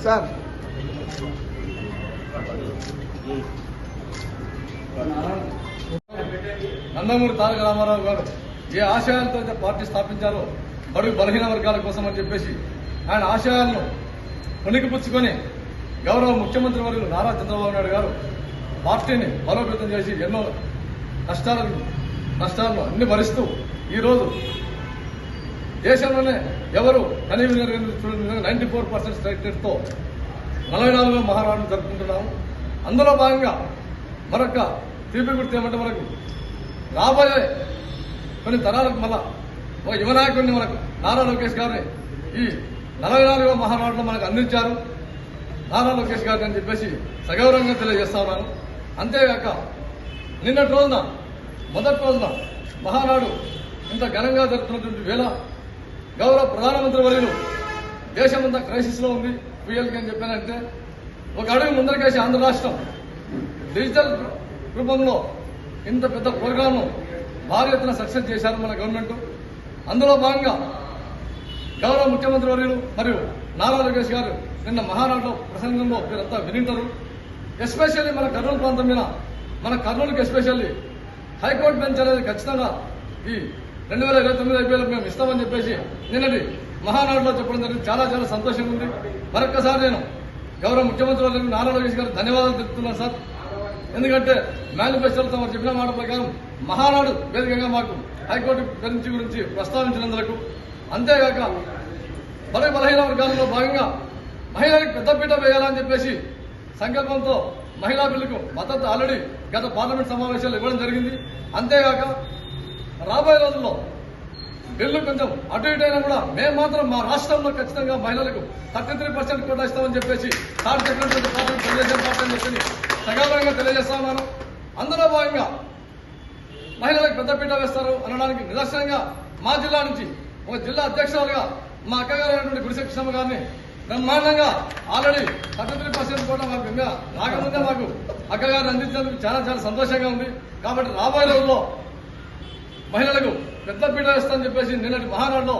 Sir Nandamuri Taraka Ramarao గారు ఏ ఆశయాలతో అయితే party స్థాపించారో బడుగు బలహీన వర్గాల కోసం అని చెప్పేసి ఆయన ఆశయాలను పుణికిపుచ్చుకొని గౌరవ ముఖ్యమంత్రి వర్యులు నారా చంద్రబాబు నాయుడు గారు పార్టీని బలోపేతం చేసి ఎన్నో నష్టాలను అన్ని భరిస్తూ ఈరోజు దేశంలోనే ఎవరు కనీవి 94% స్ట్రైక్ రేట్తో 44వ మహానాడును జరుపుకుంటున్నాము. అందులో భాగంగా మరొక తీపి గుర్తు ఏమంటే మనకు రాబోయే కొన్ని తరాలకు మళ్ళా ఒక యువనాయకుడిని మనకు నారా లోకేష్ గారిని ఈ 44వ మహానాడులో మనకు అందించారు నారా లోకేష్ గారిని అని చెప్పేసి సగౌరవంగా తెలియజేస్తా ఉన్నాను. అంతేగాక నిన్నటి రోజున మొదటి రోజున మహానాడు ఇంత ఘనంగా జరుగుతున్నటువంటి వేళ గౌరవ ప్రధానమంత్రి వర్యులు దేశమంతా క్రైసిస్ లో ఉంది పిఎల్కి అని చెప్పానంటే ఒక అడుగు ముందరకేసి ఆంధ్ర రాష్ట్రం డిజిటల్ రూపంలో ఇంత పెద్ద ప్రోగ్రామ్ భారీ ఎత్తున సక్సెస్ చేశారు మన గవర్నమెంట్. అందులో భాగంగా గౌరవ ముఖ్యమంత్రి వర్యులు మరియు నారా లోకేష్ గారు నిన్న మహానాడులో ప్రసంగంలో మీరంతా వినింటారు. ఎస్పెషల్లీ మన కర్నూలు ప్రాంతం మీద మన కర్నూలుకి ఎస్పెషల్లీ హైకోర్టు బెంచ్ అనేది ఖచ్చితంగా ఈ 2029 ఐపీఎల్ మేము ఇస్తామని చెప్పేసి నిన్నటి మహానాడులో చెప్పడం జరిగింది. చాలా చాలా సంతోషంగా ఉంది. మరొక్కసారి నేను గౌరవ ముఖ్యమంత్రి వర్యులు నారా లోకేష్ గారికి ధన్యవాదాలు తెలుపుతున్నాను సార్. ఎందుకంటే మేనిఫెస్టోలో వారు చెప్పిన మాట ప్రకారం మహానాడు వేదికగా మాకు హైకోర్టు బెంచ్ గురించి ప్రస్తావించినందుకు, అంతేగాక బడుగు బలహీన వర్గాలలో భాగంగా మహిళలకు పెద్దపీట వేయాలని చెప్పేసి సంకల్పంతో మహిళా బిల్లుకు మద్దతు ఆల్రెడీ గత పార్లమెంట్ సమావేశాలు ఇవ్వడం జరిగింది. అంతేగాక రాబోయే రోజుల్లో బిల్లు కొంచెం అటు ఇటు అయినా కూడా మేము మాత్రం మా రాష్ట్రంలో ఖచ్చితంగా మహిళలకు 33% కోటా ఇస్తామని చెప్పేసి సార్ చెప్పినటువంటి పార్టీ తెలుగుదేశం పార్టీ అని చెప్పి సగౌరవంగా తెలియజేస్తా ఉన్నాను. అందులో భాగంగా మహిళలకు పెద్దపీట వేస్తారు అనడానికి నిదర్శనంగా మా జిల్లా నుంచి ఒక జిల్లా అధ్యక్షురాలుగా మా అక్కగారు అయినటువంటి గుడిసె కృష్ణమ్మ గారిని బ్రహ్మాండంగా ఆల్రెడీ 33% కూడా మాకు ఇంకా రాకముందే మాకు అక్కగారిని అందించినందుకు చాలా చాలా సంతోషంగా ఉంది. కాబట్టి రాబోయే రోజుల్లో మహిళలకు పెద్దపీట వేస్తామని చెప్పేసి నిన్నటి మహానాడులో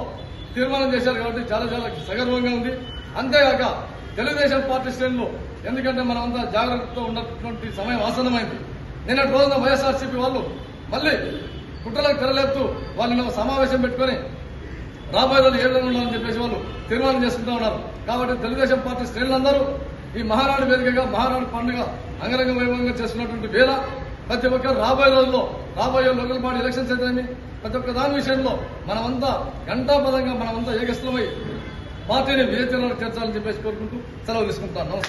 తీర్మానం చేశారు. కాబట్టి చాలా చాలా సగర్వంగా ఉంది. అంతేగాక తెలుగుదేశం పార్టీ శ్రేణులు, ఎందుకంటే మనమంతా జాగ్రత్తతో ఉన్నటువంటి సమయం ఆసన్నమైంది. నిన్నటి రోజున వైఎస్ఆర్సీపీ వాళ్ళు మళ్లీ కుట్రలకు తెరలేపుతూ వాళ్ళు సమావేశం పెట్టుకుని రాబోయే రోజులు ఏ విధంగా ఉండాలని చెప్పేసి వాళ్ళు తీర్మానం చేసుకుంటూ ఉన్నారు. కాబట్టి తెలుగుదేశం పార్టీ శ్రేణులందరూ ఈ మహానాడు వేదికగా మహానాడు పండుగ అంగరంగ వైభవంగా చేస్తున్నటువంటి వేళ ప్రతి ఒక్కరు రాబోయే రోజుల్లో రాబోయే లోకల్ బాడీ ఎలక్షన్స్ అయితేనేమి ప్రతి ఒక్క దాని విషయంలో మనమంతా గంటాపదంగా మనమంతా ఏకస్థలమై పార్టీని విజయతీరంలో చేర్చాలని చెప్పేసి కోరుకుంటూ సెలవు తీసుకుంటాను.